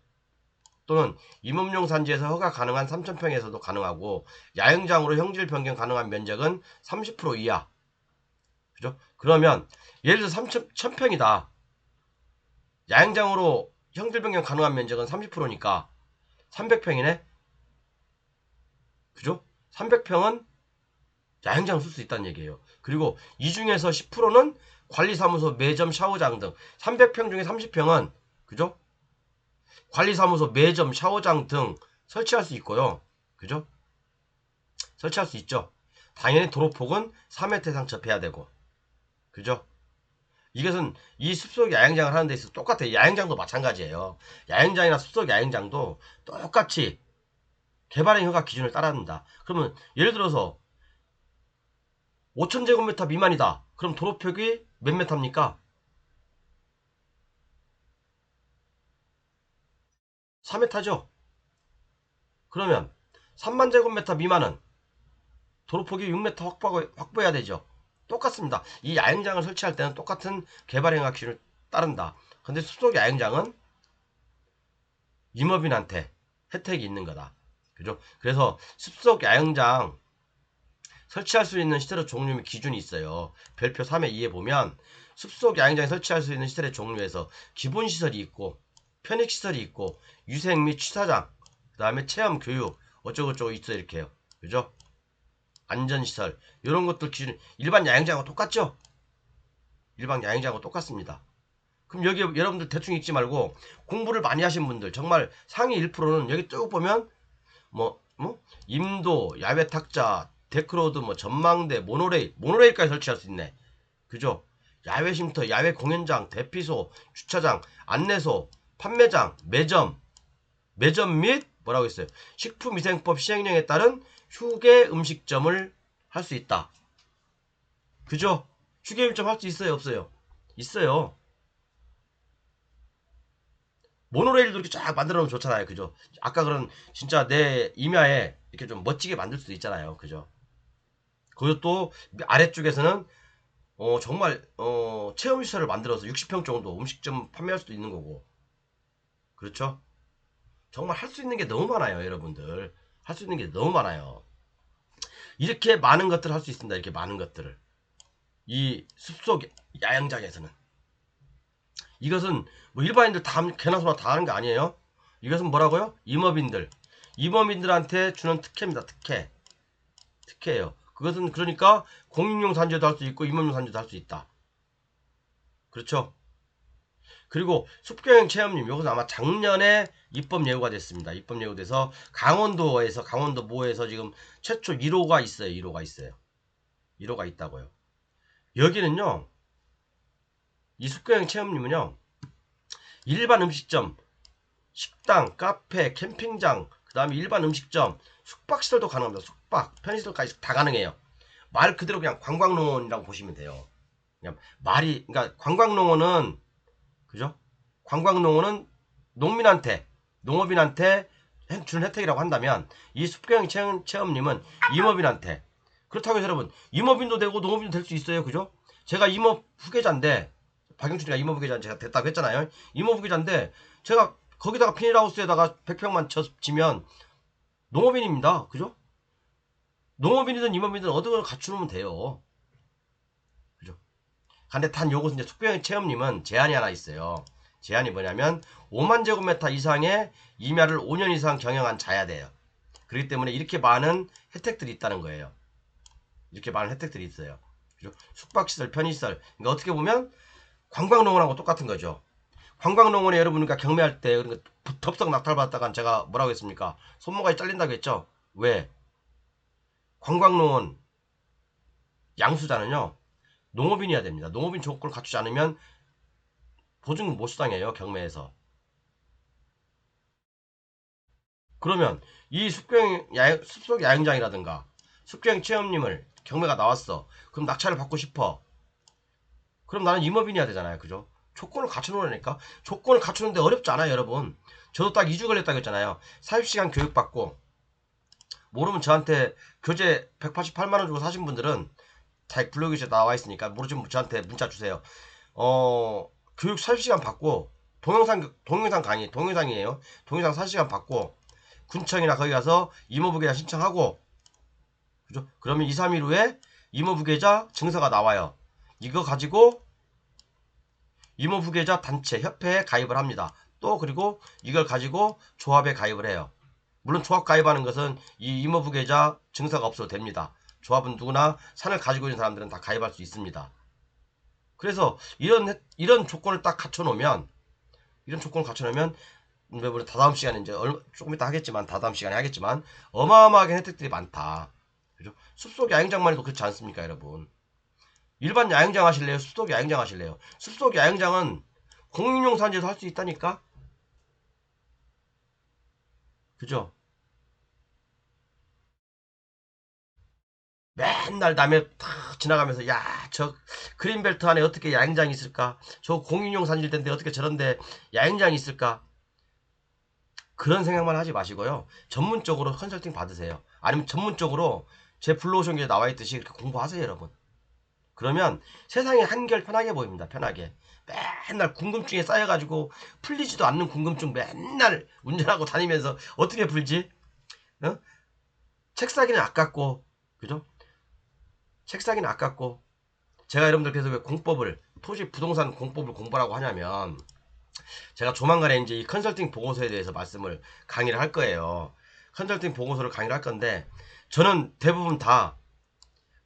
또는 임업용 산지에서 허가 가능한 3,000평에서도 가능하고 야영장으로 형질 변경 가능한 면적은 30% 이하. 그죠? 그러면 예를 들어서 1,000평이다. 야영장으로 형질 변경 가능한 면적은 30%니까 300평이네. 그죠? 300평은 야영장을 쓸 수 있다는 얘기예요. 그리고 이 중에서 10%는 관리사무소, 매점, 샤워장 등 300평 중에 30평은 그죠? 관리사무소, 매점, 샤워장 등 설치할 수 있고요. 그죠? 설치할 수 있죠. 당연히 도로폭은 3m 이상 접해야 되고 그죠? 이것은 이 숲속 야영장을 하는 데 있어서 똑같아요. 야영장도 마찬가지예요. 야영장이나 숲속 야영장도 똑같이 개발행 허가 기준을 따라한다. 그러면 예를 들어서 5,000제곱미터 미만이다. 그럼 도로폭이 몇 미터입니까? 4m죠. 그러면 3만 제곱미터 미만은 도로폭이 6m 확보해야 되죠. 똑같습니다. 이 야영장을 설치할 때는 똑같은 개발행위 기준을 따른다. 근데 숲속 야영장은 임업인한테 혜택이 있는 거다. 그죠? 그래서 숲속 야영장 설치할 수 있는 시설의 종류 및 기준이 있어요. 별표 3의 2에 보면 숲속 야영장에 설치할 수 있는 시설의 종류에서 기본시설이 있고 편익시설이 있고 유생 및 취사장 그 다음에 체험 교육 어쩌고저쩌고 있어 이렇게요. 그죠? 안전시설 이런 것들 기준 일반 야영장하고 똑같죠? 일반 야영장하고 똑같습니다. 그럼 여기 여러분들 대충 읽지 말고 공부를 많이 하신 분들 정말 상위 1%는 여기 쭉 보면 임도, 야외 탁자, 데크로드, 전망대, 모노레일까지 설치할 수 있네. 그죠? 야외 쉼터, 야외 공연장, 대피소, 주차장, 안내소, 판매장, 매점 및 뭐라고 했어요? 식품위생법 시행령에 따른 휴게 음식점을 할 수 있다. 그죠? 휴게 음식점 할 수 있어요, 없어요? 있어요. 모노레일도 이렇게 쫙 만들어 놓으면 좋잖아요. 그죠? 아까 그런 진짜 내 임야에 이렇게 좀 멋지게 만들 수도 있잖아요. 그죠? 그것도 아래쪽에서는 정말 체험시설을 만들어서 60평 정도 음식점 판매할 수도 있는 거고. 그렇죠? 정말 할 수 있는 게 너무 많아요. 여러분들. 할 수 있는 게 너무 많아요. 이렇게 많은 것들을 할 수 있습니다. 이렇게 많은 것들을. 이 숲속 야영장에서는. 이것은 뭐 일반인들 다 개나 소나 다 하는 게 아니에요. 이것은 뭐라고요? 임업인들한테 주는 특혜입니다. 특혜예요. 그것은 그러니까 공익용 산지도 할 수 있고 임업용 산지도 할 수 있다. 그렇죠? 그리고 숲경영 체험님 이것은 아마 작년에 입법 예고가 됐습니다. 입법 예고돼서 강원도 모에서 지금 최초 1호가 있어요. 1호가 있어요. 1호가 있다고요. 여기는요. 이 숲경영 체험님은요. 일반 음식점, 식당, 카페, 캠핑장, 그 다음에 일반 음식점, 숙박시설도 가능합니다. 숙박, 편의시설까지 다 가능해요. 말 그대로 그냥 관광농원이라고 보시면 돼요. 그냥 그러니까 관광농원은, 그죠? 관광농원은 농업인한테 주는 혜택이라고 한다면, 이 숲경영 체험님은 임업인한테. 그렇다고 해서 여러분, 임업인도 되고 농업인도 될 수 있어요. 그죠? 제가 임업 후계자인데, 박영춘이가 임업 후계자 제가 됐다고 했잖아요. 임업 후계자인데, 제가 거기다가 비닐하우스에다가 100평만 지면 농업인입니다. 그죠? 농업인이든 임업인이든 어떤 걸 갖추면 돼요. 그죠? 근데 단 요것은 이제 숙병 체험님은 제한이 하나 있어요. 제한이 뭐냐면 5만 제곱미터 이상의 임야를 5년 이상 경영한 자야 돼요. 그렇기 때문에 이렇게 많은 혜택들이 있다는 거예요. 이렇게 많은 혜택들이 있어요. 그죠? 숙박시설, 편의시설. 그러니까 어떻게 보면 관광농원하고 똑같은 거죠. 관광농원에 여러분과 경매할 때 그러니까 덥석 낙찰받았다간 제가 뭐라고 했습니까? 손모가지 잘린다고 했죠? 왜? 관광농원 양수자는요. 농업인이어야 됩니다. 농업인 조건을 갖추지 않으면 보증 못 수당해요. 경매에서. 그러면 이 숲속 야영장이라든가 숲경 체험님을 경매가 나왔어. 그럼 낙찰을 받고 싶어. 그럼 나는 임업인이어야 되잖아요. 그죠? 조건을 갖춰놓으니까. 조건을 갖추는데 어렵지 않아요. 여러분. 저도 딱 2주 걸렸다고 했잖아요. 40시간 교육받고 모르면 저한테 교재 188만원 주고 사신 분들은 다 블로그에 나와 있으니까 모르시면 저한테 문자 주세요. 교육 40시간 받고 동영상 강의 동영상이에요. 동영상 40시간 받고 군청이나 거기 가서 임업부계좌 신청하고 그죠? 그러면 2, 3일 후에 임업부계좌 증서가 나와요. 이거 가지고 임업부계좌 단체 협회에 가입을 합니다. 또 그리고 이걸 가지고 조합에 가입을 해요. 물론 조합 가입하는 것은 이 임업부계좌 증서가 없어도 됩니다. 조합은 누구나 산을 가지고 있는 사람들은 다 가입할 수 있습니다. 그래서 이런 조건을 딱 갖춰놓으면 물론 다다음 시간에 이제 조금 이따 하겠지만 다다음 시간에 하겠지만 어마어마하게 혜택들이 많다. 그죠? 숲속 야영장만 해도 그렇지 않습니까, 여러분? 일반 야영장 하실래요? 숲속 야영장 하실래요? 숲속 야영장은 공인용 산지에서 할 수 있다니까? 그죠? 맨날 남해 탁 지나가면서 야 저 그린벨트 안에 어떻게 야영장이 있을까? 저 공인용 산지일 텐데 어떻게 저런데 야영장이 있을까? 그런 생각만 하지 마시고요. 전문적으로 컨설팅 받으세요. 아니면 전문적으로 제 블루오션에 나와 있듯이 이렇게 공부하세요, 여러분. 그러면 세상이 한결 편하게 보입니다. 편하게. 맨날 궁금증에 쌓여가지고 풀리지도 않는 궁금증 맨날 운전하고 다니면서 어떻게 풀지? 어? 책 사기는 아깝고, 그죠? 책 사기는 아깝고. 제가 여러분들 그래서 왜 공법을, 토지 부동산 공법을 공부하라고 하냐면, 제가 조만간에 이제 이 컨설팅 보고서에 대해서 말씀을 강의를 할 거예요. 컨설팅 보고서를 강의를 할 건데, 저는 대부분 다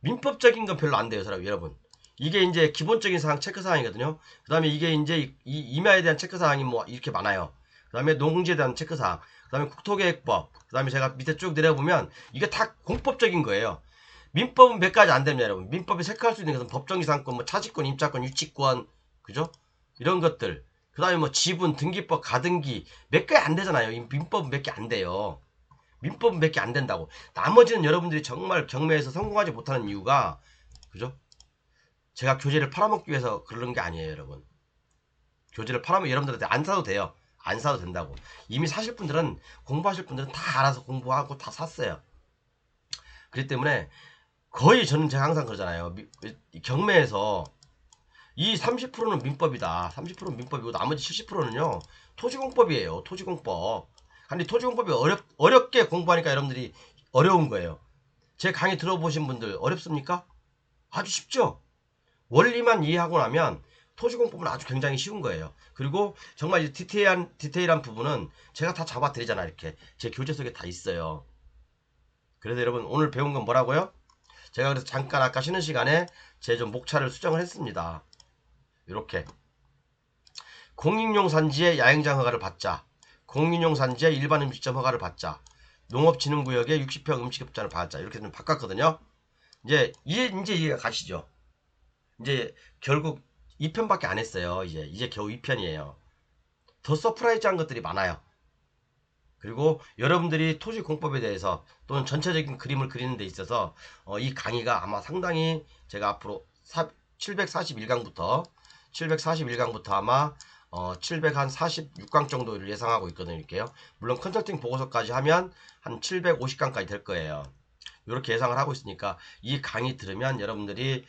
민법적인 건 별로 안 돼요, 여러분. 이게 이제 기본적인 사항, 체크사항이거든요. 그 다음에 이게 이제 이 임야에 대한 체크사항이 뭐 이렇게 많아요. 그 다음에 농지에 대한 체크사항, 그 다음에 국토계획법, 그 다음에 제가 밑에 쭉 내려보면 이게 다 공법적인 거예요. 민법은 몇 가지 안 됩니다, 여러분. 민법이 체크할 수 있는 것은 법정이상권, 뭐 차지권, 임차권, 유치권, 그죠? 이런 것들. 그 다음에 뭐 지분, 등기법, 가등기 몇 개 안 되잖아요. 이 민법은 몇 개 안 돼요. 민법은 몇 개 안 된다고. 나머지는 여러분들이 정말 경매에서 성공하지 못하는 이유가, 그죠? 제가 교재를 팔아먹기 위해서 그러는 게 아니에요, 여러분. 교재를 팔아먹으면 여러분들한테 안 사도 돼요. 안 사도 된다고. 이미 사실 분들은, 공부하실 분들은 다 알아서 공부하고 다 샀어요. 그렇기 때문에 거의 저는 제가 항상 그러잖아요. 경매에서 이 30%는 민법이다. 30%는 민법이고 나머지 70%는요. 토지공법이에요. 토지공법. 근데 토지공법이 어렵게 공부하니까 여러분들이 어려운 거예요. 제 강의 들어보신 분들 어렵습니까? 아주 쉽죠? 원리만 이해하고 나면 토지공법은 아주 굉장히 쉬운 거예요. 그리고 정말 디테일한 부분은 제가 다 잡아드리잖아요. 이렇게 제 교재 속에 다 있어요. 그래서 여러분 오늘 배운 건 뭐라고요? 제가 그래서 잠깐 아까 쉬는 시간에 제 좀 목차를 수정을 했습니다. 이렇게 공익용 산지의 야영장 허가를 받자, 공익용 산지의 일반 음식점 허가를 받자, 농업진흥구역의 60평 음식업장을 받자, 이렇게 좀 바꿨거든요. 이제 이해가 가시죠? 이제 결국 2편밖에 안 했어요. 이제 겨우 2편이에요. 더 서프라이즈한 것들이 많아요. 그리고 여러분들이 토지 공법에 대해서 또는 전체적인 그림을 그리는 데 있어서 이 강의가 아마 상당히 제가 앞으로 741강부터 아마 746강 정도를 예상하고 있거든요. 이렇게요. 물론 컨설팅 보고서까지 하면 한 750강까지 될 거예요. 이렇게 예상을 하고 있으니까 이 강의 들으면 여러분들이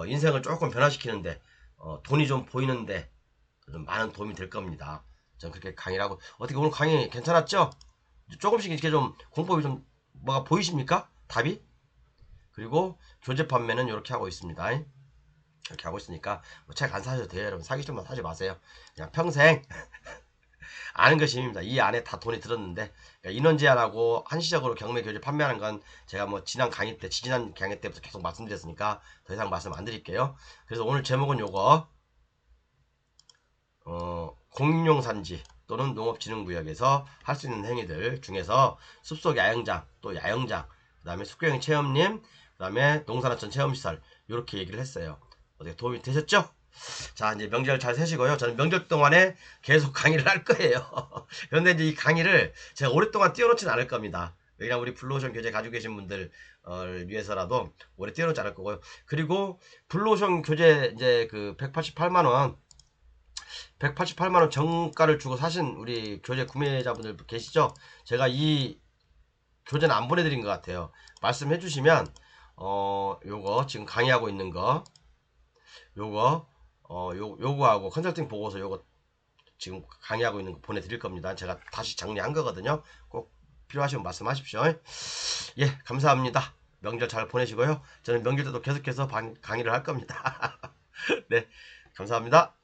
인생을 조금 변화시키는데 돈이 좀 보이는데 좀 많은 도움이 될 겁니다. 전 그렇게 강의를 하고 어떻게 오늘 강의 괜찮았죠? 조금씩 이렇게 좀 공법이 좀 뭐가 보이십니까? 답이? 그리고 교재 판매는 이렇게 하고 있습니다. 이렇게 하고 있으니까 뭐 책 안 사셔도 돼요. 여러분 사기 좀 사지 마세요. 그냥 평생 아는 것이 힘입니다. 이 안에 다 돈이 들었는데 그러니까 인원 제한하고 한시적으로 경매 교재 판매하는 건 제가 뭐 지난 강의 때부터 계속 말씀드렸으니까 더 이상 말씀 안 드릴게요. 그래서 오늘 제목은 요거 공인용 산지 또는 농업진흥구역에서 할 수 있는 행위들 중에서 숲속 야영장, 또 야영장, 그 다음에 숙경인 체험림, 그 다음에 농산하천 체험시설 이렇게 얘기를 했어요. 어떻게 도움이 되셨죠? 자, 이제 명절 잘 세시고요. 저는 명절 동안에 계속 강의를 할 거예요. 그런데 이제 이 강의를 제가 오랫동안 띄워놓지는 않을 겁니다. 왜냐면 우리 블루오션 교재 가지고 계신 분들 위해서라도 오래 띄워놓지 않을 거고요. 그리고 블루오션 교재 이제 그 188만원 정가를 주고 사신 우리 교재 구매자분들 계시죠? 제가 이 교재는 안 보내드린 것 같아요. 말씀해 주시면 요거 지금 강의하고 있는 거 요거 요거하고 컨설팅 보고서 요거 지금 강의하고 있는 거 보내드릴 겁니다. 제가 다시 정리한 거거든요. 꼭 필요하시면 말씀하십시오. 예, 감사합니다. 명절 잘 보내시고요. 저는 명절 때도 계속해서 강의를 할 겁니다. 네, 감사합니다.